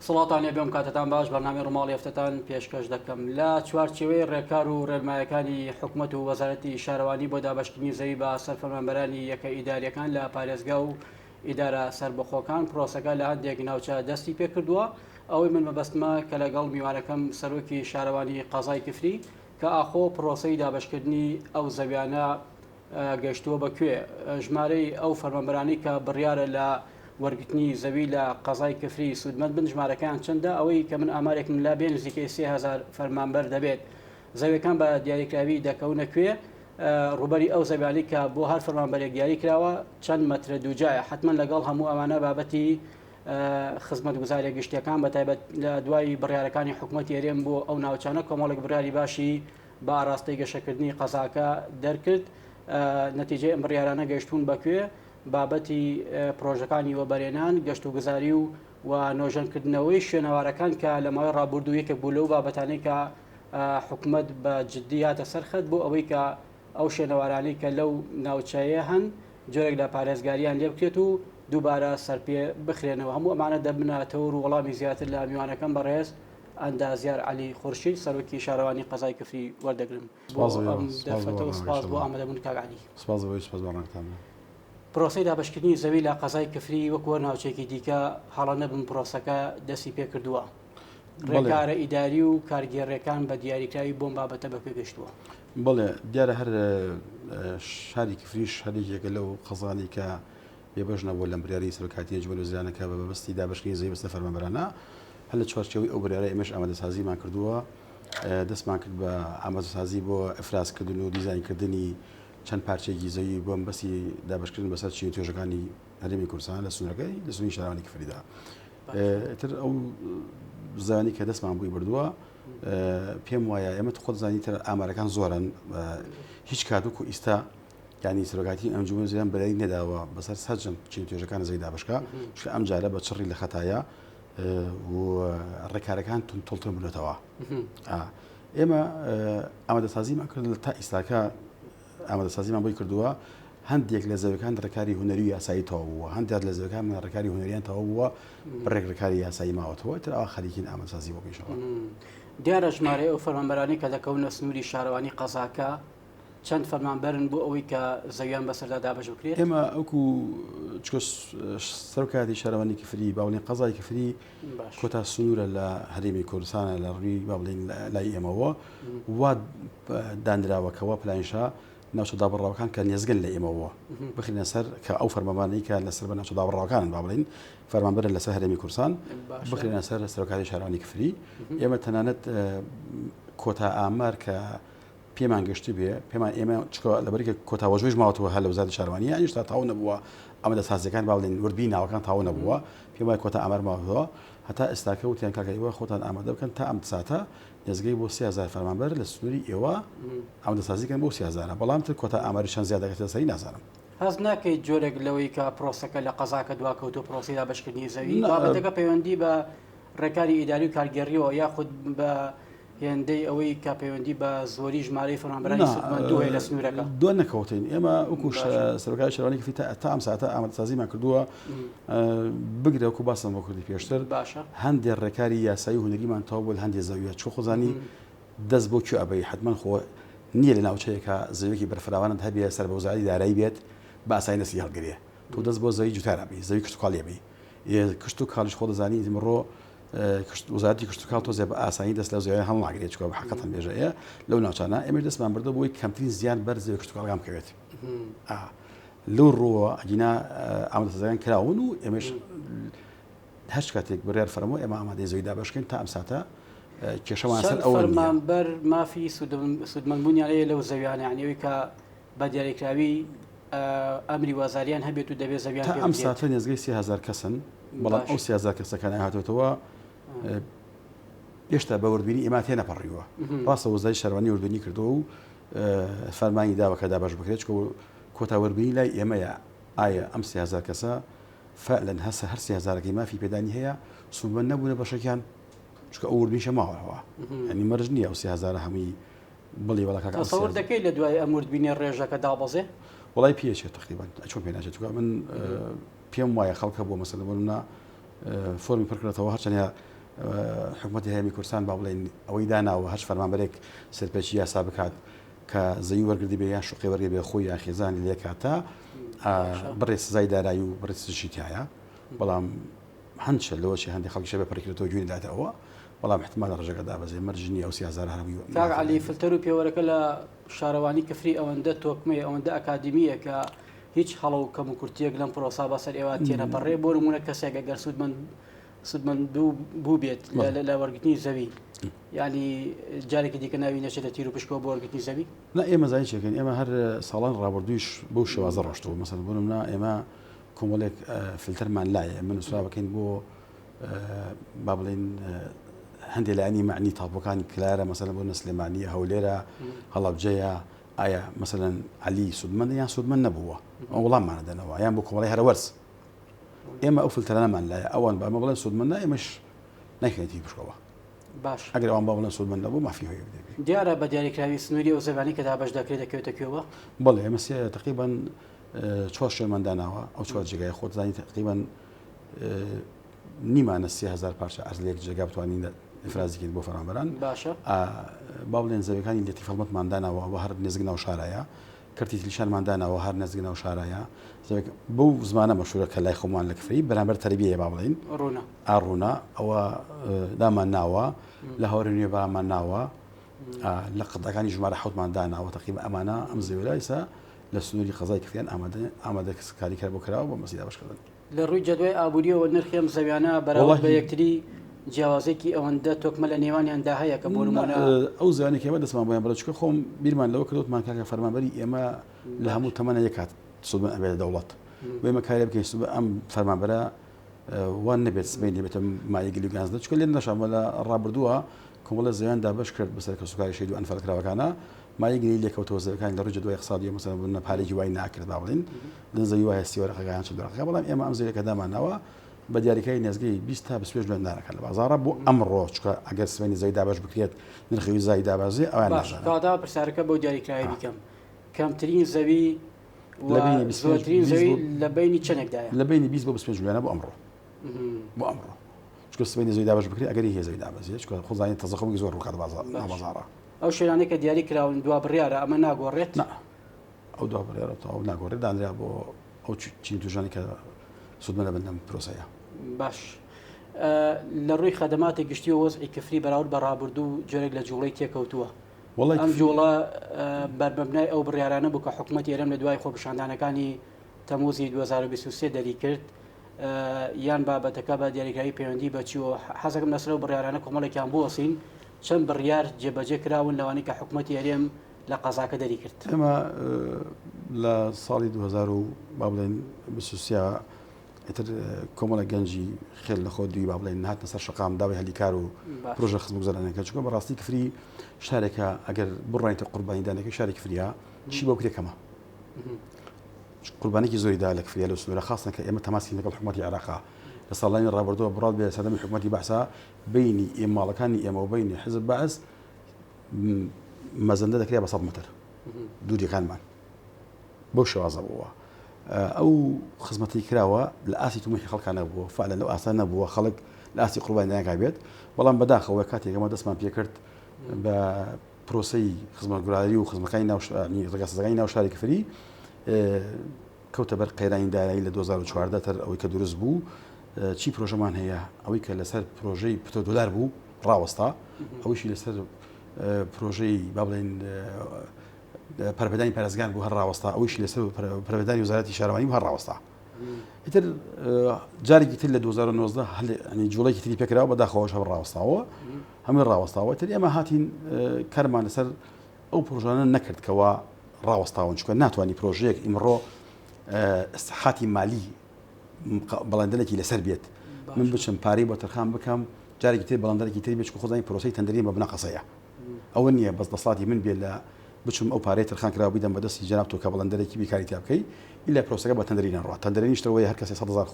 سڵاتان بێم کاتتان باش بەنامەی ڕۆماڵی هەفتەتان پێشکەش دەکەم لە چوارچێوەی ڕێکار و ڕێنمایەکانی حکوومەت و وەزارەتی شارەوانی بۆ دابەشکردنی زەوی بە سەرفەرمانبەرانی یەکە ئیداریەکان لە پارێزگا و ئیدارە سربەخۆکان پرۆسەکە لە هەندێک ناوچە دەستی پێکردووە. ئەوەی من مەبەستمە کە لەگەڵ میوانەکەم سەرۆکی شارەوانی قەزای کفری کە ئاخۆ پرۆسەی دابەشکردنی ئەو زەویانە گەشتووە بەکوێ ژمارەی ئەو فەرمانبەرانی کە بڕیارە لە وەرگرتنی زەوی لە قەزای کفری سوودمەند بن ژمارەکان چەندە ئەوەی کە من ئامارێکم لا بێن نزیکەی 3000 فەرمانبەر دەبێت زەویەکان بە دیاریکراوی دەکەونە کوێ ڕوبەری ئەو زەویانی کە بۆ هەر فەرمانبەرێک دیاری کراوە چەند مەترە دووجایە حتمما لەگەڵ هەموو ئەمانە بابەتی خزمەتگوزاریە گشتیەکان بەتایبەت لە دوای بڕیارەکانی حکوومەتی هێرێم بۆ ئەو ناوچانە کۆمەڵێک بڕیاری باشی بە ئاراستەی گەشەکردنی قەزاکە دەرکرد نەتیجەی ئەم بڕیارانە گەشتون بەکوێ بابەتی پرۆژەکانی وەبەرێنان گەشت و گوزاری و نۆژەنکردنەوەی شوێنەوارەکان کە لە ماوەی ڕابردوو یەکێک بوو لەو بابەتانەی کە حکوومەت بە جددیاتە سەرخەت بۆ ئەوەی کە ئەو شوێنەوارانی کە لەو ناوچەیە هەن جۆرێک لە پارێزگاریان لێ بکرێت و دووبارە سەرپێ بخرێنەوە. هەموو ئەمانە دەبنەتەوە و وەڵامی زیاتر لە میوانەکەم بەڕێز ئەندازیار عەلی خورشید سەرۆکی شارەوانی قەزای کفری وەردەگرم سپاس بۆ ئامادەبوون کاک عەلی. پرۆسەی دابەشکردنی زەوی لە قەزای کفری وەکوە ناوچێکی دیکە هەڵە نەبن پرۆسەکە دەستی پێکردووە ڕێکارە ئیداری و کارگێڕەکان بە دیاریکراوی بۆم بابەتە بەکوێ گەشتووە. بەڵێ دیارە هەر شاری کفریش هەرێکێکە لەو قەزانی کە بێبەشنەوە لەم بریاری سەرۆکاتی جوبەر وزرانەکە بە بەبستی دابەشکردنی زەوی بەستە فەرمانبەرانە هەر لە چوارچێوەی ئەو بریارە ئێمەش ئامادەسازیمان کردووە دەستمان کرد بە ئامادەسازی بۆ ئەفرازکردن و دیزاینکردنی چەند پارچێکی زەوی بۆ بەسی دابشکردن بەسەر چین توێژەکانی هەرێمی کوردستان لە سونەکەی لە سونی شارەوانی کفریدا تر ئەو زانی کە دەستمان بووی بردووە پێم وایە ئێمە خۆت زانی تر ئامارەکان زۆرن هیچ کاتوک و ئیستا ینی سەرۆکاتی ئەنجومەن زیان بەلای نەداوە بەسەر سەرجەم چین توێژەکان زەوی دابشکە چکە ئەم جارە بە چڕی لە خەتایە و ڕێکارەکان تۆڵتر بنێتەوە. ئێمە ئامادەسازیمان کرد تا ئیستاکە ئامادەسازیمان بۆی کردووە هەندێک لە زەویەکان ڕێکاری هونەری و یاسایی تەواو بووە هەندێک لە زەویەکان ڕێکاری هونەریان تەواو بووە بڕێک ڕێکاری یاسایی ماوەتەوە تر ئەوە خەریکین ئامادەسازی بۆ پێشەوە. دیارە ژمارەی ئەو فەرمانبەرانی کە دەکەونە سنووری شارەوانی قەزاکە چەند فەرمانبەرن بۆ ئەوەی کە زەویان بەسەردا دابەش بکرێت؟ ئێمە ئەوکو سەرۆکاتی شارەوانی کفری باوڵین قەزای کفری کۆتا سنوورە لە هەرێمی کوردستانە لە ڕووی باوڵین لای ئێمەوە وا دانراوەکەوە پلانشا ناوچە دابڕاوەکان کە نێزگەن لە ئێمەوە بخینە سەر کە ئەو فەرمانبەرانی کە لەسەر بە ناوچە دابڕاوەکان با بڵین فەرمانبەر لەسەر هەرێمی کوردستان بخینە سەر سەرۆکاتی شارەوانی کفری. ئێمە تەنانەت کۆتا ئامار کە پێمان گەشتی بێ پێمان ئێمە لەبەرکە کۆتاوەژۆیش ماوەتەوە هەر لە وزارەتی شارەوانی یانیش تا تاو نەبووە ئامادەسازیەکان با بڵین وردبی ناوەکان تاو نەبووە پێم وایە کۆتا ئامار ماوەتەوە هەتا ئێستاکە وتیان کاکەوە خۆتان ئامادە بکەن تا ئەم ساتە نێزگەی بۆ 3000 فەرمانبەر لە سنووری ئێوە ئامادەسازیکەن بۆ 3000 بەڵام تر کۆتا ئاماری چەند زیادەکەێتە سەری نازانم. هەز ناکەیت جۆرێک لەوەی کە پرۆسەکە لە قەزاکە دواکەوتۆ پرۆسی دابەشکردنی زەوی بابەتەکە پەیوەندی بە ڕێکاری ئیداری و کارگێڕیەوە یاخود بە هێندەی ئەوەی کە پەیوەندی بە زۆری ژمارەی فەرمانبەرانی سودمەندووە لە سنوورەکە دۆ نەکەوتین ئێمە وەکو سەرۆکای شارەوانی کفری تا ئەم ساتە ئامادەسازیمان کردووە بگرە وەکو باسم بۆ کردی پێشتر هەندێک ڕێکاری یاسایی و هونەریمان تەواو بوو هەندێک زەویە چۆ خۆزانی دەست بۆ کوێ ئەبەی حتمما خۆ نییە لە ناوچەیەکە زەویەکی بەرفراوانت هەبێ سەر بە وزارەتی دارایی بێت بە ئاسایی دەستی هەڵگرێ تۆ دەست بۆ زەوی جوتارابی زەوی کشت و کاڵ لێبی کشت و کاڵیش خۆ دەزانی ئمڕۆ وزارەتی کشت و کاڵ تۆزێ بە ئاسانی دەست لە زەویە هەڵ ناگرێت چکە بە حەقەتەن بێژەیە لەو ناوچانە ئێمە دەستمان بردە بۆی کەمترین زیان بەر زەوی کشت و کاڵەکان بکەوێت. لەو ڕۆوە ئەگینا ئامادەسازیەکان کراون و ئێمەش هەر کاتێک بڕیار فەرمووە ئێمە ئامادەی زەوی دابەشکەین تا ئەم ساتە کێشەمان سەر ئەو فەرمانبەر مافی سودمەندبوونیان هەیە لەو زەویانە یعنی کە بە دیاریکراوی ئەمری وەزاریان هەبێت و دەبێت زەویان تا ئەم ساتە نێزگەی 3000 کەسن بەڵام ئەو 3000 کەسەکان هاتوێتەوە هێشتا بە وردبینی ئێمە تێنەپەڕیوە ڕاستە وەزارەتی شارەوانی وردبینی کردووە و فەرمانی داوە کە دابەش بکرێت چکە کۆتا وردبینی لای ئێمەیە ئایا ئەم 3000 کەسە فعلەن هەسە هەر 3000ەکەی مافی پێدانی هەیە سودمەند نەبوونە بەشەکان چکە ئەو وردبینیشە ماوەوە ینی مەرج نییە ئەو 3000 هەمووی بڵێ وەڵا کاکە تەسەوور دەکەی لە دوای ئەم وردبینی ڕێژەکە دابەزێ وڵای پێچێت تقریبا چۆن پێ ناچێت چکە من پێم وایە خەڵکە بۆ مەسەلە بۆ منە فۆرمی پڕکردێتەوە هەرچەنە حکوومەتی هەیەمی کوردستان با بڵێن ئەوەی داناوە هەش فەرمانبەرێک سەرپێچی یاسا بکات کە زەوی وەرگردی بێ یان شوقی وەرگێ بێ خۆی یان خێزانی لێ کاتە بڕێ سزای دارایی و بڕێ سزیشی تایە بەڵام هەندشە لەوەشی هەندێک خەڵکی شەبێ پڕێکێتەوە جوێنی داتەوە بەڵام احتمال ڕژەکە دابەزێ مەرجنی ئەو 30,000 هەرمی کاک عەلی فلتەر و پێوەرەکە لە شارەوانی کفری ئەوەندە تۆکمەیە ئەوەندە ئەکادمیە کە هیچ هەڵە و کەم و کورتیەک لەم پرۆسا بەسەر ئێوە تێنەپەڕێ بۆ نمونە کەسێک ئەگەر سودمەند بوو بێت لە وەرگرتنی زەوی ینی جارێکی دیکە ناوی نەچێتە تیر و پشکەوە بۆ وەرگرتنی زەوی نا ئێمە زای چێکەین ئێمە هەر ساڵان ڕابردوویش بەو شێوازە ڕۆشتەوە مەسەن بۆنمنا ئێمە کۆمەڵێک فلتەرمان لایە من نووسرا بکەین بۆ با بڵێن هەندێک لایانی معنی تاپۆکانی کلارە مەسەلەن بۆ نەسلێمانیە هەولێرە هەڵەبجەیە ئایا مەسەلەن عەلی سودمەند یان سودمەند نەبووە ئەو وەڵاممانە دەنەوە یان بۆ کۆمەڵی هەرەوەرز ئێمە ئەو فلتەرانەمان لایە ئەوان بە ئەمە بڵێن سودمەندە ئێمەش نەیخێتی پشکەوە باش ئەگەر ئەوان با بڵێن سودمەند نەبوو مافی هۆی بدەبێت دیارە بە دیاریکراوی سنووری ئەو زەبانی کە دابەش دەکرێت دەکەوێتە کوێوە بەڵێ ئێمە تقریبا 4 شوێنمان داناوە ئەو 4 جێگای خۆت زانی تقریبا نیمانە 30,000 پارچە ئەرزلێک جێگا بتوانین ئفرازیکەین بۆ فەرمانبەران باشە با بڵێن زەویەکانی لێتی فەڵمەتمان داناوە و هەر نێزک ناو شارایە کەرتی تلیشانمان داناوە هەر نێزک ناو شارایە بەو زمانە مەشهورە کە لای خۆمان لە کفری بەرامبەر تەربیەیە با بڵێن ڕوونا ئەوە دامان ناوە لە هەوری نوێ بامان ناوە لە قەدەکانی ژمارە حوتمان داناوە تقریبا ئەمانە ئەم زەویلایسە لە سنووری قەزای کفریان ئامادە کاری کار بۆ کراوە بۆ مەسیدا بەشکردن لە ڕووی جەدوای ئابوووریەوە نرخی ئەم زەویانە بەراورد بە یەکتری جیاوازێکی ئەوەندە تۆکمە لە نێوانیاندا هەیە کە بۆ نمونە ئەو زانێکی ئێمە دەستمان بۆیان بڵێ چکە خۆم بیرمان لەوە کردوتمان کاکە فەرمانبەری ئێمە لە هەموو تەمەنە یەک کات سودمەند ئەبێت دەوڵەت بۆ ئێمە کاری بکەین ئەم فەرمانبەرە وان نەبێت سبەی نەبێتە مایەگەلی و گانزدە چکە لێن نەشامە لە ڕابردووە کۆمەڵە زەویان دابەش کرد بەسەر کە سوکاری شەید و ئەنفەرکراوەکانە مایەگەری لێکەوتەوە زەویەکانی لە ڕووی جەدوای اقتصادی مەسەلەن بوون پارێکی وای ناکرد با بڵێن لەن زەوی وایە سیوەرەقەکان چ دۆرەقەکە بەڵام ئێمە ئەم زەویەکە دامانەوە بە دیاریکاری نێزگەی 20 تا 25 دوێندارەکە لە بازاڕە بۆ ئەمڕۆ چکە ئەگەر سبەینی زەوی دابەش بکرێت نرخی زای دابازێ ئەویان نازانن کادا پرسیارەکە بۆ دیاریکراوی بکەم کەمترین زەوی زۆرترین زەوی لە بینی چەندێکدایە لە بینی 20 بۆ 25 جوانە بۆ ئەمڕۆ چکە سبەینی زەوی دابەش بکرێت ئەگەری هێزەوی دابەزێت چکە خۆزانانی تەزەخەوەی زۆر ڕووکات بازاڕە ئەو شوێنانەی کە دیاری کراون دوا بڕیارە ئەمە ناگۆڕێت ئەو دوا بڕیارە ئەو ناگۆڕێت دانرا بۆ ئەو چین توژانی کە سودمە لە بەندەم پرۆسەیە باش لە ڕووی خەدەماتی گشتی و وەزعی کفری بەراورد بە ڕابردوو جۆرێک لە جوڵەی تێکەوتووە ئەم جوڵە بەرمەبنای ئەو بڕیارانە بوو کە حکوومەتی ئێرەم لە دوای خۆپیشاندانەکانی تەموزی 2023 دەری کرد یان بابەتەکە بە دیاریکراوی پەیوەندی بەچیوە حەزەکەم لەسەر ئەو بڕیارانە کۆمەڵێکیان بوەسین چەند بڕیار جێبەجێ کراون لەوانەی کە حکوومەتی هەرێم لە قەزاکە دەری کرد ئێمە لە ساڵی 2023 ئیتر کۆمەڵە گەنجی خێل لە خۆ دوی با بڵێن هاتنە سەر شەقام داوای هەلیکار و پرۆژە خزمگوزارانەکە چونکە بەڕاستی کفری شارێکە ئەگەر بڕڕێنیتە قوربانیدانەکە شاری کفریە چی بۆ کرێکەمە قوربانێکی زۆریدا لە کفریە لە سنوورە خاصن کە ئێمە تەماسی لەگەڵ حکوومەتی عێراقا لە ساڵانی ڕابردووە بڕات بێ سەردەمی حکوومەتی بەعسا بینی ئێماڵەکانی ئێمە و بینی حزب بەعس مەزەندە دەکرێت بە 100 متر دووریەکانمان بەو شێوازە بووە ئەو خزمەتی کراوە لە ئاسی تومەحی خەڵکان نەبووە فعلا لەو ئاسان نەبووە خەڵک لە ئاسی قوربانیدانەکە بێت بەڵام بەداخەوە کاتێک ئەمە دەستمان پێ کرد بە پرۆسەی خزمەتگوزاری و خزمەکانی ڕێگەسەزەکانی ناو شاری کفری کەوتە بەر قەیرانی دارایی لە 2014 تر ئەوەی کە دروست بوو چی پرۆژەمان هەیە ئەوەی کە لەسەر پرۆژەی پتۆدۆلار بوو ڕاوەستا ئەویشی لەسەر پرۆژەی با بڵێن پەرپەدانی پارێزگان بوو هەر ڕاوەستا ئەویشی لەسەر پەرپەدانی وەزارەتی شارەوانی بوو هەر ڕاوەستا ئیتر جارێکی تر لە 2019 ینی جوڵەیەکی تری پێکراوە بەداخەوەش هەر ڕاوەستاوە هەمووی ڕاوەستاوە تر ئێمە هاتین کارمان لەسەر ئەو پرۆژانە نەکرد کەوا ڕاوەستاون چکە ناتوانانی پرۆژەیەک ئیمڕۆ ئەستحاتی مالی بەڵندنێکی لەسەر بێت من بچم پارەی بۆ تەرخان بکەم جارێکی تر بەڵندنێکی تری بێت خۆزانی پرۆسەی تەندەری بە بنەقەسەیە ئەوە نییە بەس دەسڵاتی من بێت لە بچم ئەو پارەی تەرخان کراوە بیدەم بەدەستی جەناب تۆ کە بەڵندەرێکی بیکاری تا بکەی ئیلا پرۆسەکە بە تەندەری نەڕات تەندەرێنیشتەوەی هەر کەسێ 100,000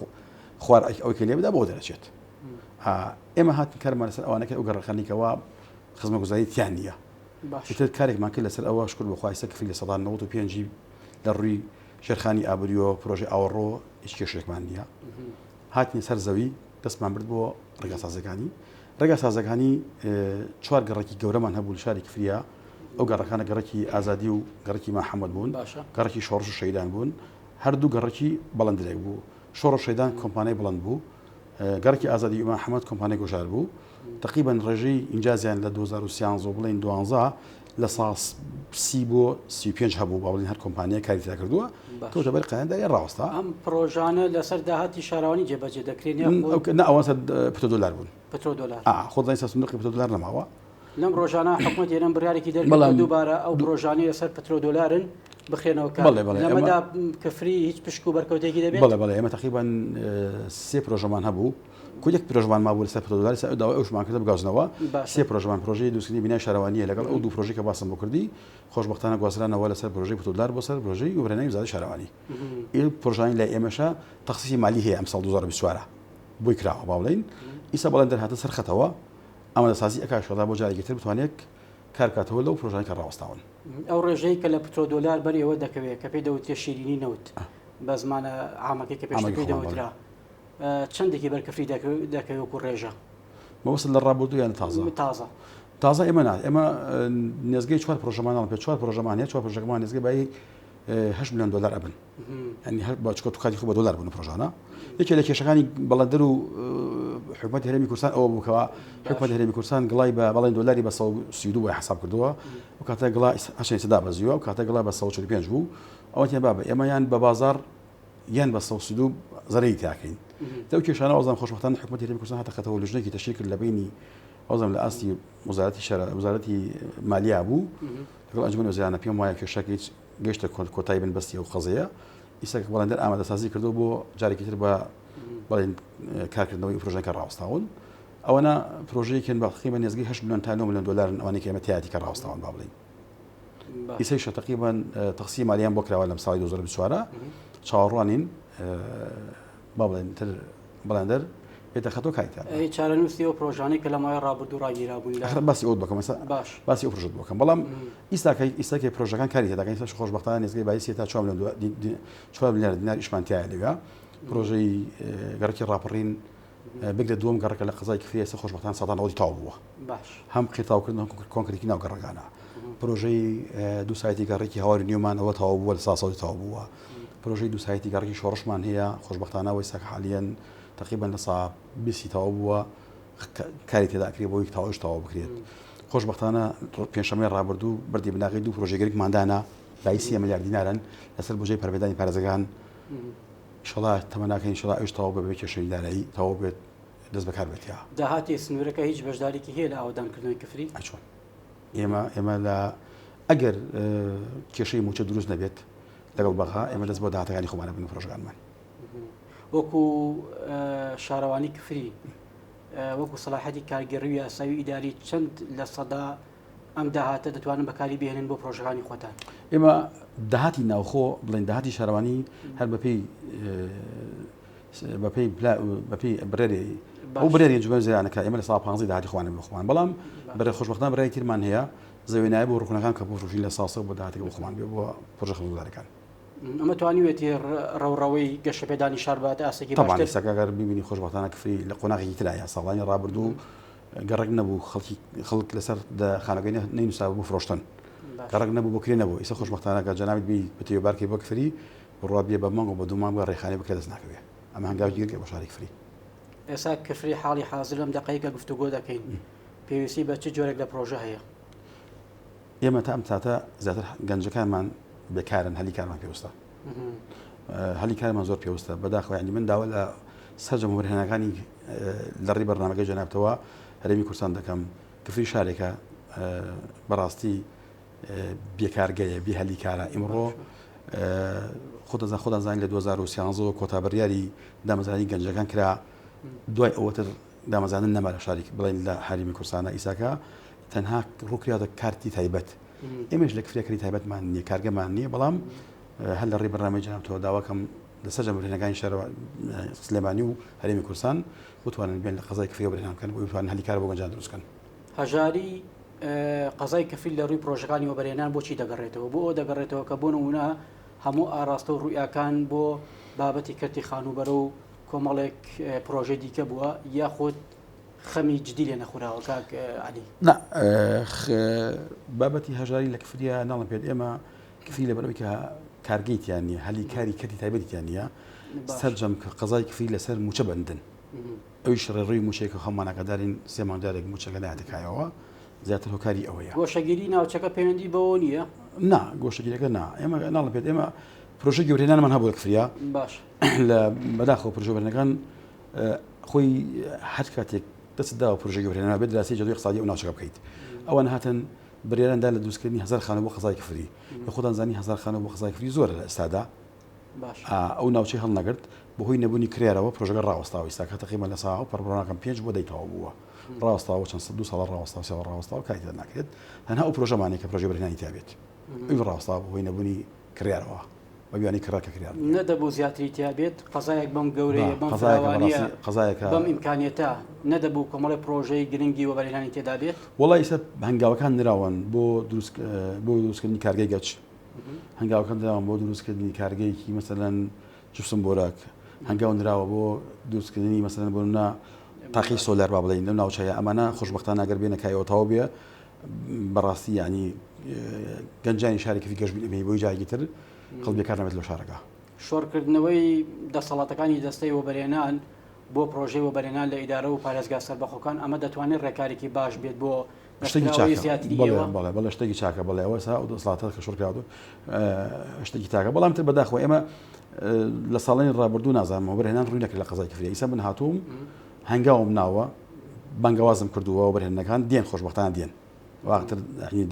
خوار ئەوکە لێ بدا بۆ دەرەچێت ئێمە هاتن کارمان لەسەر ئەوانەکە ئەو گەڕەخەنیکەوە خزمەتگوزاری تیان نییە ئیتر کارێکمان کرد لەسەر ئەوە شکر بەخوای سەکفی لە 1995 لە ڕووی شێرخانی ئابووریەوە پرۆژەی ئاوەڕۆ هیچ کێشێکمان نییە هاتنی سەر زەوی دەستمان برد بۆ ڕێگا سازەکانی ڕێگا سازەکانی چوار گەڕێکی گەورەمان هەبوو لە شاری کفریە ئەو گەڕەکانە گەڕێکی ئازادی و گەڕێکی ماحەمەد بوون گەڕێکی شۆڕش و شەیدان بوون هەردوو گەڕێکی بەڵندرێک بوو شۆڕ و شەیدان کۆمپانیای بڵند بوو گەڕێکی ئازادی و ماحەمەد کۆمپانیای گۆژار بوو تقریبا ڕێژەی ئینجازیان لە 2013 بڵین 12 لە ساس 30 بۆ 35 هەبوو باڵین هەر کۆمپانیای کاری تیا کردووە کەوتە بەر قەیاندای ڕاوەستا ئەم پرۆژانە لەسەر داهاتی شارەوانی جێبەجێ دەکرێن ئەوە پتۆدۆلار بوون پترۆدۆلار خۆ سندوقی پتۆدۆلار نەماوە لەم ڕۆژانە حکوومەت هێنم بڕیارێکی دەرکرد دووبارە ئەو پرۆژانەی لەسەر پترۆدۆلارن بخێنەوە لەمەدا کەفری هیچ پشک و بەرکەوتێکی دەبێت بەڵێ ئێمە تقریبا سێ پرۆژەمان هەبوو یەک پرۆژمان مابوو لەسەر پتۆدۆلاری داوای ئەوشمان کردە بگازنەوە سێ پرۆژمان پرۆژەی دروستکردنی بینای شارەوانیە لەگەڵ ئەو دوو پرۆژەی کە باسم بۆ کردی خۆشبەختانە گوازرانەوە لەسەر پرۆژەی پتۆدۆلار بۆ سەر پرۆژەی وبرهێنانی وزارەتی شارەوانی پرۆژانی لای ئێمەشە تەخسیسی مالی هەیە ئەم ساڵ 2024 بۆی کراوە باڵین ئیسا بەڵێن دەرهاتە سەرخەتەوە ئامادەسازی ئەکاشەدا بۆ جارێکی تر بتوانێت کارکاتەوە لەو پرۆژانی کە ڕاوەستاون ئەو ڕێژەی کە لە پترۆدۆلار بەرەوە دەکەوێت کە پێی دەوتێ شیرینی نەوت بە زمانە عامەکەی کە پێشەکەی دەوترا چەندێکی بەرکەفری دەکەوێت و ڕێژە مەوەسل لە ڕابردوویان تازە ئێمە نێزگەی چوار پرۆژەمانان پێ چوار پرۆژەمان هەیە چوار پرۆژەکەمان نێزگەی بای 8 میلیۆن دلار ئەبن ینی هەر بە چکۆ کاتی خۆ بە دلار بوون پرۆژانە یەکێک لە کێشەکانی بەڵەندەر و حکومەتی هەرێمی کوردستان ئەوە بووکەوە حکومەتی هەرێمی کوردستان گڵای بە بەڵێن دلاری بە 132 بۆ حساب کردووە و کاتە گڵا هەشەی سەدا بەزیوە و کاتە گڵا بە 145 بوو ئەوە تێن بابە ئێمە یان بە بازار یان بە 132 زەرەی تاکەین دەو کێشانە ئەوزان خۆشبەختانە حکومەتی هەرێمی کوردستان هاتە خەتەوە لژنێکی تەشکیل کرد لە بینی ئەوزان لە ئاستی وزارەتی مالیە بوو لەگەڵ ئەنجومەن وەزیرانە پێم وایە کێشەکە هیچ گەشتە کۆتایی بنبەستی ئەو قەزەیە ئیسا کە بەڵێندەر ئامادەسازی کردو بۆ جارێکی تر بە بەڵێن کارکردنەوەی پرۆژەکە ڕاوەستاون ئەوەنە پرۆژەیەکن بە تقریبا نێزگەی 8 میلیۆن تا 9 میلیۆن دلار ئەوانەی کە ئێمە تیاتی کە ڕاوەستاون با بڵین ئیسەیش تقریبا تەخسی مالیان بۆ کراوە لەم ساڵی 2024 چاوەڕوانین با بڵێن تر بەڵێندەر پێتە خەتۆ کایتە چارەنووسی ئەو پرۆژانەی کە لە مای ڕابردوو ڕاگیرابوون باسی ئەوت بکەم باسی ئەو پرۆژەت بکەم بەڵام ئیساکەی پرۆژەکان کاری دەکەن ئێستا خۆشبەختانە نێزگەی بایسی تا 4 میلیارد دینار ئیشمانتیایە لەوێ پرۆژەی گەڕێکی ڕاپەڕین بگرێت دووەم گەڕەکە لە قەزای کفری ئێستا خۆشبەختانە سەدانەوەی تاو بووە هەم قیتاوکردن کۆنکریتی ناو گەڕەکانە پرۆژەی دوو سایتی گەڕێکی هەواری نیومان ئەوە تاو بووە لە ساسەوەی تاو بووە پرۆژەی دوو سایتی گەڕێکی شۆڕشمان هەیە خۆشبەختانە ئەوەی ساکە حالیان تقریبا لە سا 20 تاو بووە کاری تێداکرێ بۆی تاوەش تاوا بکرێت خۆشبەختانە پێنجشەمەی ڕابردوو بردی بناغی دوو پرۆژێگەرێکماندانە لای 30 میلیارد دینارن لەسەر بۆژەی پەروەردانی پارێزەکان ئینشەڵا تەمەناکەین ئینشەڵا ئەوش تاوا بێت کێشەی دارایی تاوا بێت دەست بەکار بێتیا داهاتی سنوورەکە هیچ بەشدارێکی هەیە لە ئاوادانکردنەوەی کفری ئەچۆن ئێمە لە ئەگەر کێشەی موچە دروست نەبێت لەگەڵ بەخا ئێمە دەست بۆ داهاتەکانی خۆمانە بن پرۆژەکانمان وەکو شارەوانی کفری وەکو سەلاحەتی کارگەڕی و یاساوی ئیداری چەند لە سەدا ئەم داهاتە دەتوانن بەکاری بهێنن بۆ پرۆژەکانی خۆتان ئێمە داهاتی ناوخۆ بڵێن داهاتی شارەوانی هەر بەپێی برێری ئەو برێری جوێن زیرانەکە ئێمە لە سا 15 داهاتی خوانە بخۆمان بەڵام بەرە خۆشبەختانە برای تیرمان هەیە زەوێنایی بۆ ڕوونەکان کە بۆ ڕۆژی لە ساسە بۆ داهاتی بۆ خۆمان بێ بۆ پرۆژە خەڵکدارەکان ئەمە توانیوێتی ڕەوڕەوەی گەشەپێدانی شاربات ئاسێکی باشتر سەکەگەر ببینی خۆشبەختانە کفری لە قۆناغێکی ترایە ساڵانی ڕابردوو گەڕێک نەبوو خەڵک لەسەر خانەکەی نەینوسا بوو فرۆشتن گەڕێک نەبوو بۆ کرێ نەبوو ئێستا خۆشبەختانە کە جەنابیت بی بەتێوە بارکەی بۆ کفری بڕوا بێ بە مانگ و بە دوو مانگ بە ڕێخانەی بکرێ دەست ناکەوێ ئەمە هەنگاوی گرگە بۆ شاری کفری ئێستا کفری حاڵی حازر لەم دقەیەکە گفتوگۆ دەکەین پێویستی بە چ جۆرێک لە پرۆژە هەیە ئێمە تا ئەم تاتە زیاتر گەنجەکانمان بێکارن هەلی کارمان پێوەستە هەلی کارمان زۆر پێوەستە بەداخەوە ینی من داوا لە سەرجەم وەرهێنەکانی لە ڕێی بەرنامەکەی جەنابەتەوە هەرێمی کوردستان دەکەم کفری شارێکە بەڕاستی بێکارگەیە بێ هەلی کارە ئیمڕۆ خۆتان زانین لە 2013 کۆتابەریاری دامەزرانی گەنجەکان کرا دوای ئەوەتر دامەزانن نەما لە شارێک بڵێن لە هەرێمی کوردستانە ئیساکە تەنها ڕووکراتە کارتی تایبەت ئێمەش لە کفرێکەکەی تایبەتمان نییە کارگەمان نییە بەڵام هەر لە ڕێی بەرنامەی جەنابەتەوە داواکەم لەسەر جەمهوریەکانی شار سلێمانی و هەرێمی کوردستان بتوانن بێن لە قەزای کفری بەرهەم بکەن بۆ بتوانن هەلی کار بۆ گەنجان دروستکەن هەژاری قەزای کفیل لە ڕووی پرۆژەکانی وەبەرهێنان بۆچی دەگەڕێتەوە بۆ ئەو دەگەڕێتەوە کە بۆ نمونە هەموو ئاراستە و ڕوویاکان بۆ بابەتی کەرتی خانوبەرە و کۆمەڵێک پرۆژە دیکە بووە یاخود خەمی جدی لێ نەخوراوە کاک علی؟ نا بابەتی هەژاری لە کفریە ناڵم پێت ئێمە کفری لەبەرەوەی کە کارگەیتیان نیە هەلی کاری کەتی تایبەتیان نیە سەرجەم کە قەزای کفری لەسەر موچە بەندن ئەویش ڕێڕووی موچێک خەمانەکەدارین سێ مانگدارێک موچەکە ناتەکایەوە زیاتر هۆکاری ئەوەیە. گۆشەگیری ناوچەکە پەیوەندی بەوە نییە؟ نا گۆشتگیریەکە نا ئێمە ناڵم پێت ئێمە پرۆژە گەورەێنانمان هەبوو لە کفریە باش لە بەداخەوە پرۆژەبەرەکان خۆی هەر کاتێک دەستدا و پرۆژە گەورەێنان بێت دراسی جدوی اقتصادی ئەو ناوچەکە بکەیت ئەوان هاتن بریاراندا لە دروستکردنی 1000 خانە بۆ قەزای کفری لە خۆتان زانی 1000 خانە بۆ قەزای کفری زۆرە لە ئێستادا ئەو ناوچەی هەڵنەگرت بەهۆی نەبوونی کریارەوە پرۆژەکە ڕاوەستاوە ئێستا تقریبا لە ساعە و پەربڕانەکەم 5 بۆ دەیتەوە بووە ڕاوەستاوە چەند 200 ساڵ ڕاوەستاوە سێوە ڕاوەستاوە کاتی دەرناکرێت تەنها ئەو پرۆژەمانەیە کە پرۆژەی بەرهێنانی تابێت ئەوی ڕاوەستاوە بەهۆی نەبوونی کریارەوە بەبیانی کڕاکە کریار نەدەبوو زیاتری تیابێت قەزایەک بەم گەورەیە بەم فراوانیە قەزایەکە بەم ئیمکانیەتە نەدەبوو کۆمەڵی پرۆژەی گرنگی و بەرهێنانی تێدا بێت. وڵی ئێستا هەنگاوەکان نراون بۆ دروستکردنی کارگەی گەچ هەنگاوەکان نراون بۆ دروستکردنی کارگەیەکی مەسەلەن جوستم بۆراک هەنگاو نراوە بۆ دروستکردنی مەسەلەن بۆنا تاقی سۆلار با بڵین لەم ناوچەیە ئەمانە خۆشبەختانە ئەگەر بێنە کایەوەتەوە بێ بەڕاستی ینی گەنجانی شارێکی گەشتبی بۆی جایگی تر قەڵبیەکار نەبێت لە شارەکە. شۆڕکردنەوەی دەسەڵاتەکانی دەستەی وەبەرهێنان بۆ پرۆژەی وەبەرهێنان لە ئیدارە و پارێزگا سەربەخۆکان ئەمە دەتوانێت ڕێکارێکی باش بێت بۆ بەڵێ شتێکی چاکە بەڵێ ئەوە سا و دەسەڵاتە کە شۆڕکراوە شتێکی تاکە بەڵام تر بەداخەوە ئێمە لە ساڵانی ڕابردوو نازانمەوە بەرهێنان ڕووی نەکرد لە قەزای کفری ئیسا من هاتووم هەنگاوم ناوە بەنگەوازم کردووە و بەرهێنەکان دێن خۆشبەختانە دێن واقتر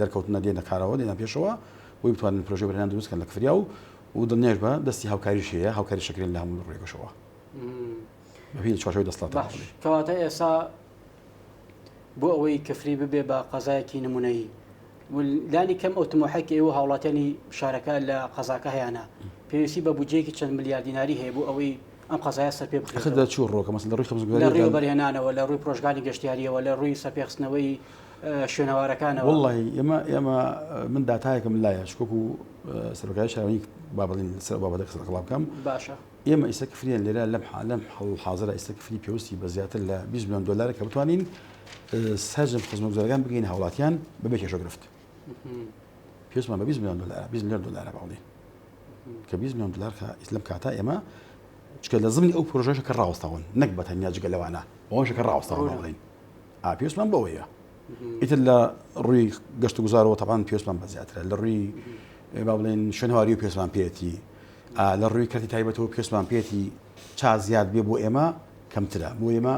دەرکەوتنە دێنە کارەوە دێنە پێشەوە بۆی بتوانن پرۆژە بەرهێنان دروستکەن لە کفریا و دڵنیاش بە دەستی هاوکاریش هەیە هاوکاری شەکرین لە هەموو ڕێگەشەوە بەپی چوارچەوەی دەسەڵات. کەواتە ئێستا بۆ ئەوەی کفری ببێ بە قەزایەکی نمونەیی لانی کەم ئەو تمۆحەکی ئێوە هاوڵاتیانی شارەکە لە قەزاکە هەیەە پێویستی بە بودجەیەکی چەند ملیار دیناری هەیە بۆ ئەوەی ئەم قەزایە سەر پێ بخێتەوە چوو ڕۆکە مەسەن لە ڕووی بەرهێنانەوە لە ڕووی پرۆژگانی گەشتیاریەوە لە ڕووی سەرپێخستنەوەی شوێنەوارەکانەوە. وڵی ئێمە من داتایەکەم لایە شکۆکو سەرۆکای شارەوەی با بڵین سەر بابەتە قسە بکەم باشە ئێمە ئێستا کفریان لێرە لەم حاضرە ئێستا کفری پێویستی بە زیاتر لە 20 میلیۆن دلار کە بتوانین سەرجەم خزمەتگوزارەکان بگەین هاوڵاتیان بەبێ کێشە گرفت پێویستمان بە 20 میلیۆن دلار 20 میلیۆن دلار باڵێن کە 20 میلیۆن دلار ئیسلام کاتا ئێمە چکە لە زمانی ئەو پرۆژەشە کە ڕاوەستاون نەک بە تەنیا جگە لەوانە ئەوەشە کە ڕاوەستاون باڵێن پێویستمان بەوەیە ئیتر لە ڕووی گەشت و گوزارەوە تەبان پێویستمان بە زیاترە لە ڕووی با بڵێن شوێنەواری و پێویستمان پێێتی لە ڕووی کەرتی تایبەتەوە پێویستمان پێێتی چا زیاد بێ بۆ ئێمە کەمترە بۆ ئێمە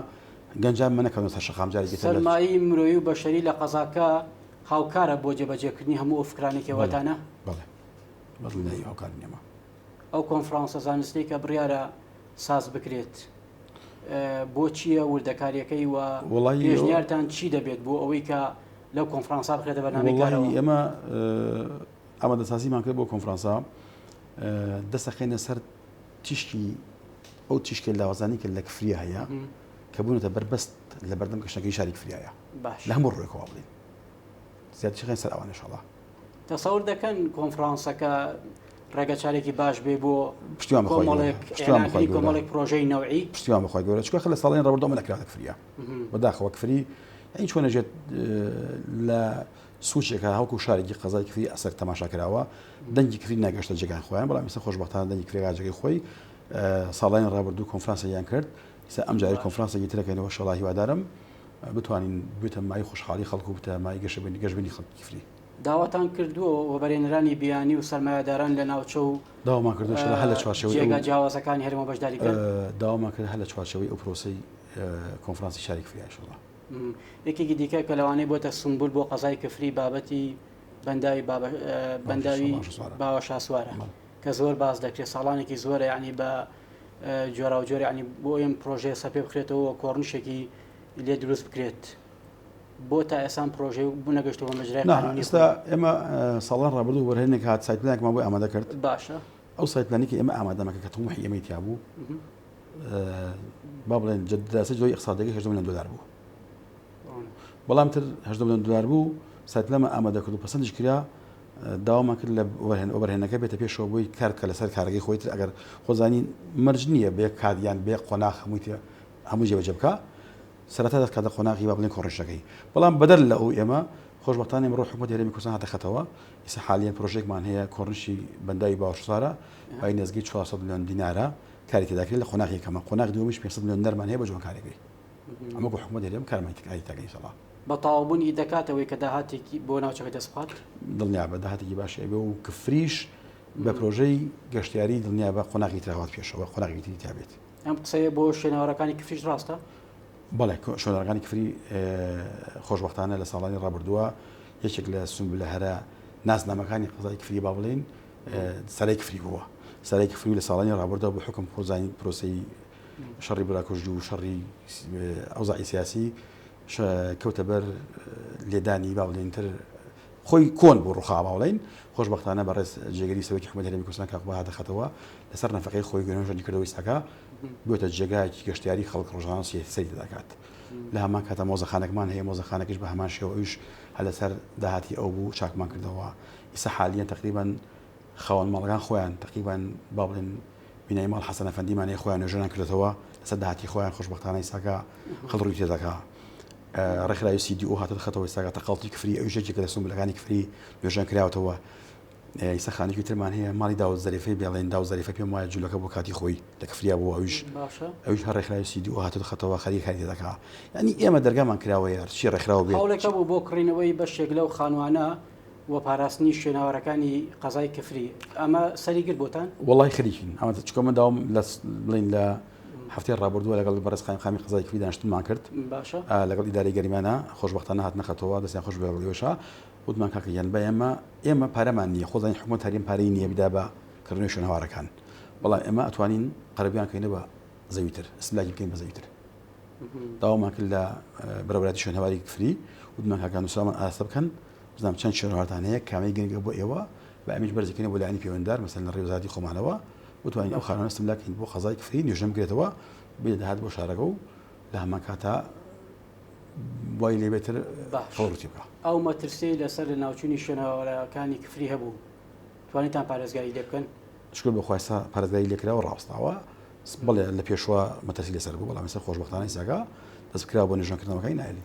گەنجان منەکەن تا شەقامجارێکی سەرمایی مرۆیی و بەشەری لە قەزاکە هاوکارە بۆ جێبەجێکردنی هەموو ئەو فکرانێکی واتانە بەڵێ هاوکار نێمە ئەو کۆنفرانسە زانستی کە بڕیارە ساز بکرێت بۆ چییە وردەکاریەکەی و پێشنیارتان چی دەبێت بۆ ئەوەی کە لەو کۆنفرانسا بخرێتە بەنامەکانەوە؟ ئێمە ئامادەسازیمان کرد بۆ کۆنفرانسا دەستەخێنە سەر تیشکی ئەو تیشکێ لاوازانی کە لە کفریە هەیە کە بوونەتە بەربەست لە بەردەم کەشەکەی شاری کفریایە لە هەموو ڕێکەوە بڵین زیاتر خێن سەر ئەوانە شەڵا تەسەور دەکەن کۆنفرانسەکە ڕێگەچارێکی باش بێ بۆ پشتیوان کۆمەڵێک پرۆژەی نەوعی پشتیوان بخوای گەورە چکە لە ساڵین ڕەبردەوە نەکرا کفریە بەداخەوە کفری ئەین چۆن نەژێت لە سوچێکە هەوکو شارێکی قەزای کفری ئەسەر تەماشاکراوە دەنگی کفری ناگەشتە جێگان خۆیان بەڵام ئێستا خۆشبەختانە دەنگی کفری جێگەی خۆی ساڵین ڕابردوو کۆنفرانسەیان کرد ئێستا ئەم جارێ کۆنفرانسێکی ترەکەینەوە شەڵا هیوادارم بتوانین بێتە مای خۆشحاڵی خەڵکو بتە مای گەشتبینی خەڵکی کفری. داواتان کردووە وەبەرهێنەرانی بیانی و سەرمایه‌داران لە ناوچە و داوامان کردو هەل لە چوارچەوەی جێگا جیاوازەکانی هەرێمە بەشداری کرد داوامان کرد هەل لە چوارچەوەی ئەو پرۆسەی کۆنفرانسی شاری کفری ئینشاءالله. یەکێکی دیکە کە لەوانەیە بۆتە سمبول بۆ قەزای کفری بابەتی بەنداوی باوە شاسوارە کە زۆر باز دەکرێت ساڵانێکی زۆرە یعنی بە جۆرا و جۆرە ینی بۆ ئێم پرۆژەیە سەپێ بخرێتەوە کۆڕنشێکی لێ دروست بکرێت بۆ تا ئێسان پرۆژێ بوو نەگەشتەوە مەجرای قانونی. ئێستا ئێمە ساڵان ڕابردوو وەرهێنێک هات سایتپلانێکمان بۆی ئامادە کرد. باشە ئەو سایتپلانێکی ئێمە ئامادەمەکە کە تەموحی ئێمەی تیا بوو با بڵێن جدداسە جۆی اقتصادیەکەی 8 میلیۆن دلار بوو بەڵام تر 8 میلیۆن دلار بوو سایتپلانمە ئامادە کرد و پەسەندش کرا داوامان کرد لە ئۆبەرهێنەکە بێتە پێشەوە بۆی کار کە لەسەر کارەکەی خۆیتر ئەگەر خۆزانی مەرج نییە بێ کاریان بێ قۆناغ هەموو جێبەجێ بکە سەرەتا دەستکاتە قۆناغی با بڵێن کۆڕشەکەی بەڵام بەدەر لە ئەو ئێمە خۆشبەختانە ئێمڕۆ حکوومەت هەرێمی کوردستان هاتە خەتەوە ئێستا حالیان پرۆژێکمان هەیە کۆڕنشی بەنداوی باوەشسارە بای نزگەی 400 ملیۆن دینارە کاری تێداکرێت لە قۆناغی کەمە قۆناغی دووەمیش 500 ملیۆن دەرمان هەیە بە جوانکاریەکەی ئەمە بۆ حکوومەت هەرێم کارمانی تاگەی سەڵا بە تەواوبوونی دەکاتەوەی کە داهاتێکی بۆ ناوچەکە دەست بخات دڵنیا بە داهاتێکی باشە بێ و کفریش بە پرۆژەی گەشتیاری دڵنیا بە قۆناغی ترهات پێشەوە قۆناغی تری تابێت ئەم قسەیە بۆ شوێنەوەرەکانی کفریش ڕاستە بەڵێ شوێنەوەرەکانی کفری خۆشبەختانە لە ساڵانی ڕابردووە یەکێک لە سنبلە هەرە نازنامەکانی قزای کفری با بڵێن سەرای کفری بووە سەرای کفری لە ساڵانی ڕابردووە بە حکم خۆزانی پرۆسی شەڕی براکوژ و شەڕی ئەوزاعی سیاسی کەوتە بەر لێدانی با بڵێن تر خۆی کۆن بۆ ڕووخا با بڵێن خۆشبەختانە بەڕێز جێگەری سەرۆکی حکوومەت هەرێمی کوردستان کاکبا هاتەخەتەوە لەسەر نەفەقەی خۆی گوێنەژەنی کردەوەی ساکا بۆتە جێگایەکی گەشتیاری خەڵک ڕۆژانە سەیری دەکات لە هەمان کاتە مۆزەخانەکەمان هەیە مۆزەخانەکەش بە هەمان شێوە ئەویش هە لەسەر داهاتی ئەو بوو چاکمان کردەوە ئیسا حالیان تقریبا خاوەن ماڵەکان خۆیان تقریبا با بڵێن بینایی ماڵ حەسەن ئەفەندیمان هەیە خۆیان نوێژەیان کردەوە لەسەر داهاتی خۆیان خۆشبەختانەی ساکا خەڵڕووی تێدەکا ڕێکخراوی CDO هاتە خەتەوەی ساکا تەقاڵتی کفری ئەویش یەکێکە لە سنبلەکانی کفری نوێژەیان کراوەتەوە ئیسا خانێکی ترمان هەیە ماڵی داوود زەریفەی بێڵێن داوود زەریفە پێم وایە جوولەکە بۆ کاتی خۆی لە کفریا بوو ئەویش هەر ڕێکخراوی CDO هاتە خەتەوە خەریک کاری دەکا یعنی ئێمە دەرگامان کراوەیە چی ڕێکخراوە بێت هەوڵێکە بوو بۆ کڕینەوەی بەشێک لەو خانوانە و پاراستنی شوێنەوەرەکانی قەزای کفری ئەمە سەریگر بۆتان وڵی خەریکین ئەمە چکە من داوام بڵین لە هەفتەی ڕابردووە لەگەڵ بەڕێز خامی قەزای کفری دانیشتمان کرد باشە لەگەڵ ئیداری گەریمانە خۆشبەختانە هاتنە خەتەوە دەستیان خۆش بێڵیۆشە وتمان کاکە یان بە ئێمە پارەمان نییە خۆزانی حکوومەت هەرێم پارەی نییە بیدا بە کردنەوەی شوێنەوارەکان بەڵام ئێمە ئەتوانین قەرەبیان کەینەوە زەویتر ئستلاکی بکەین بە زەویتر داوامان کرد لە بەرەبراتی شوێنەواری کفری وتمان کاکە نووسرامان ئاستە بکەن بزانام چەند شوێنەوارتان هەیە کامەی گەنگە بۆ ئێوە بە ئەمیش بەرزکەینە بۆ لایانی پەیوەنددار مەسەن لە ڕێوەزارەتی خۆمانەوە بتوانین ئەو خانوانە ئستلاکین بۆ قەزای کفری نوێژەم بکرێتەوە بێ دەهات بۆ شارەکە و لە هەمان کاتە وای لێ بێتر فەوڕەتی بکە ئەو مەترسی لەسەر لە ناوچوونی شوێنەوەرەکانی کفری هەبوو توانیتان پارێزگاری لێ بکەن شکر بەخواستا پارێزگاری لێکراوە ڕاستاوە بەڵێ لە پێشوە مەترسی لەسەر بوو بەڵام ئێستا خۆشبەختانەی ساگا دەست بکراوە بۆ نوێژەکردنەوەکەی نایلی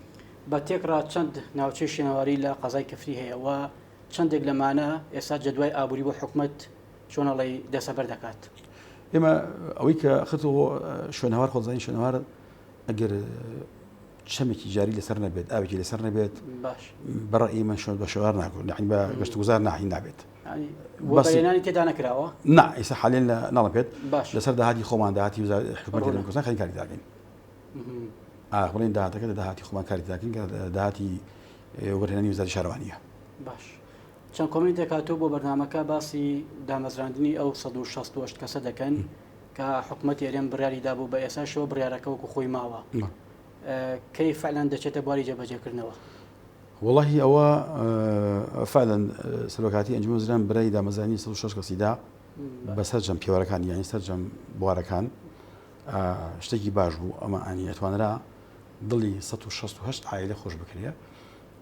بە تێکڕا چەند ناوچەی شوێنەواری لە قەزای کفری هەیە و چەندێک لەمانە ئێستا جەدوای ئابووری بۆ حکوومەت چۆنەڵی دەسەبەر دەکات ئێمە ئەوەی کە خەتەوە شوێنەوار خۆزانی شوێنەوار ئەگەر شەمێکی جاری لەسەر نەبێت ئاوێکی لەسەر نەبێت باش بەڕێی من شوێن بە شوار ناکرد یعنی بە گەشتگوزار ناهین نابێت بەیانانی تێدا نەکراوە نا ئێستا حالێن لە ناڵەپێت باش لەسەر داهاتی خۆمان داهاتی حکوومەت هەرێمی کوردستان خەڵی کاری داگەین بڵێن داهاتەکە داهاتی خۆمان کاری داکەین کە داهاتی وەرهێنانی وزاری شارەوانیە باش چەند کۆمنتێک هاتوو بۆ بەرنامەکە باسی دامەزراندنی ئەو 168 کەسە دەکەن کە حکوومەت هەرێم بڕیاریدا بوو بە ئێساشەوە بڕیارەکە وەکو خۆی ماوە کەی فعلان دەچێتە بواری جێبەجێکردنەوە والله ئەوە فعلەن سەرۆکاتی ئەنجومەن وەزیران برای دامەزرانی 106 کەسیدا بەسەر جەم پیاوەرەکان یانی سەر جەم بوارەکان شتێکی باش بوو ئەمە ئانی ئەتوانرا دڵی 168 عائلە خۆش بکرێ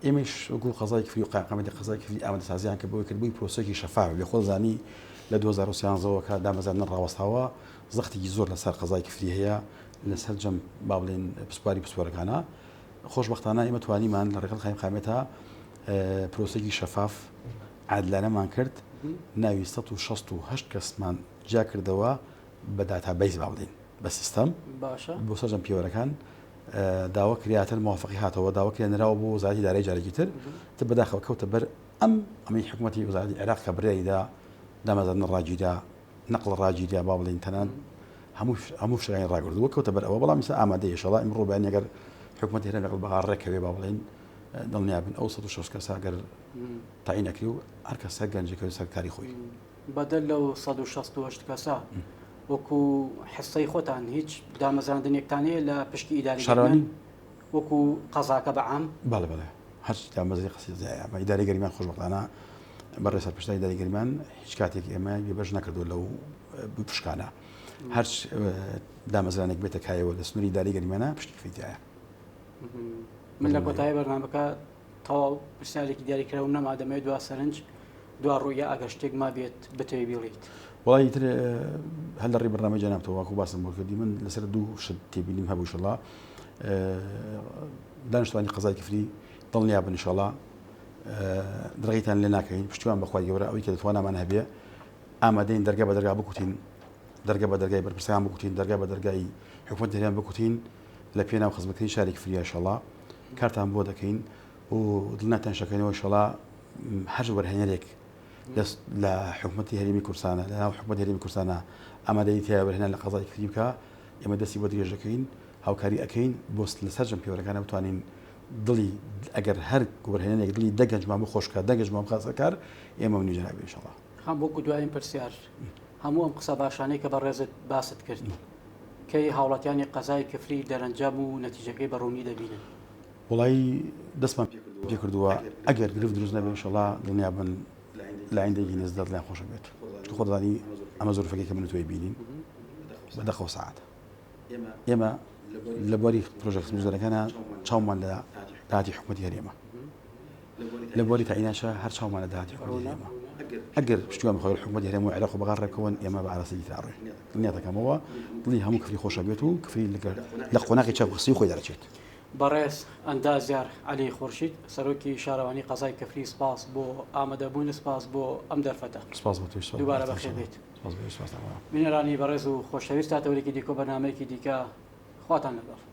ئێمەش وەکو قەزای کفری و قایمقامەتی قەزای کفری ئامادەسازیان کە بۆی کردبووی پرۆسەیەکی شەفاف لە خۆزانی لە 2013ەوە کە دامەزراندن ڕاوەستاوە زەختێکی زۆر لەسەر قەزای کفری هەیە لەسەر جەم با بڵێن پسپواری پسپۆرەکانە خۆشبەختانە ئێمە توانیمان لە ڕێگەڵ قایمقامەتە پرۆسەیەکی شەفاف عادلانەمان کرد ناوی 168 کەسمان جا کردەوە بە داتابیس با بڵێن بە سیستەم باشە بۆ سەر جەم پیاوەرەکان داوا کریاتر موافقی هاتەوە داوا کرێنراوە بۆ وزارەتی دارایی جارێکی تر تر بەداخەوە کەوتە بەر ئەمی حکوومەتی وزارەتی عێراق کە برایدا دامەزراندن ڕاجیدا نەقڵ ڕاجیدا با بڵێن تەنان هەموو شتەکانی ڕاگردووە کەوتە بەر ئەوە بەڵام ئێستا ئامادەیە ئینشاڵڵا ئیمڕۆ بەیان ئەگەر حکوومەت هێرە لەگەڵ بەغا ڕێکەوێ با بڵێن دڵنیابن ئەو 106 کەسا ئەگەر تاعین ئەکری و هەر کەسە گەنجەکەوی سەر کاری خۆی بەدەل لەو 168 کەسە وەکو حسەی خۆتان هیچ دامەزراندنێکتانەیە لە پشتی ئیداری شارەوانی وەکو قەزاکە بەعام بەڵێ بەڵێ هەر دامەزری قەسیزایە ئەمە ئیداری گەریمان خۆشبەختانە بەڕێ سەرپشتای ئیداری گەریمان هیچ کاتێک ئێمە بێبەش نەکردو لەو پشکانە هەر دامەزرانێک بێتە کایەوە لە سنووری ئیداری گەریمانە پشتی کفیدایە من لە کۆتایی بەرنامەکە تەواو پرسیارێکی دیاریکراوم نەما دەمەوێت دوا سەرنج دوا ڕوویە ئەگەر شتێک ما بێت بتەوێ بڵیت. وڵی تر هەل لە ڕێ بەرنامەجە نامتەوە واکو باسم بۆ کردی من لەسەر دوو شت تێبینیم هەبوو شڵا دانیشتوانی قەزای کفری دڵنیا بن ئینشاڵڵا دڕێتان لێ ناکەین پشتیوان بەخوای گەورە ئەوەی کە دەتوانامان هەبێ ئامادەین دەرگا بە دەرگا بکوتین دەرگا بە دەرگای بەرپرسیان بکوتین دەرگا بە دەرگای حکومەت هێران بکوتین لە پێناو خزمەتکردنی شاری کفری ئینشاڵڵا کارتان بۆ دەکەین و دڵنیاتان شەکەینەوە ئینشاڵڵا هەر وەرهێنەرێک لە حکومەتی هەرێمی کوردستانە لە ناو حکومەت هەرێمی کوردستانە ئامادەی تیا وەرهێنان لە قەزای کفری بکە ئێمە دەستی بۆ درێژ دەکەین هاوکاری ئەەکەین بۆ لەسەر جەمپیۆرەکانە بتوانین دڵی ئەگەر هەر وەرهێنەرێک دڵی دەگەنجمان بخۆشکە دەگەنجمان بخاسەکار ئێمە منیجرابێ ئینشاڵڵا. خام بۆ دوایین پرسیار هەموو ئەم قسە باشانەی کە بەڕێزت باست کردی کەی هاوڵاتیانی قەزای کفری دەرەنجام و نەتیجەکەی بەڕوونی دەبینن. وڵی دەستمان پێ کردووە ئەگەر گرفت دروست نەبێ ئینشاڵڵا دڵنیا بن لە عیندێکی نزدەت لایان خۆشە بێت خۆدانی ئەمە زۆرفەکەی کە من توێ بینین بە دەخەوە سەعات ئێمە لە بۆری پرۆژێکت زۆرەکانە چاومان لە داهاتی حکومەتی هەرێمە لە بۆری تاعیناشە هەر چاومان لە داهاتی حکومەتی هەرێمە ئەگەر پشتیوان بخۆی حکومەتی هەرێم و عێراق و بەغار ڕێکەوەن ئێمە بە ئاراستی تاڕێ دڵنیاتەکەمەوە دڵی هەموو کفری خۆشە بێت و کفری لە قۆناغی چاوکسی خۆی دەرەچێت. بەڕێز ئەندازیار عەلی خورشید سەرۆکی شارەوانی قەزای کفری سپاس بۆ ئامادەبوون سپاس بۆ ئەم دەرفەتە سپاس بۆ توی دووبارە بەخێر بێت. بینەرانی بەڕێز و خۆشەویست تا تەورێکی دیکۆ بەنامەیەکی دیکە خواتان لەگەڵ.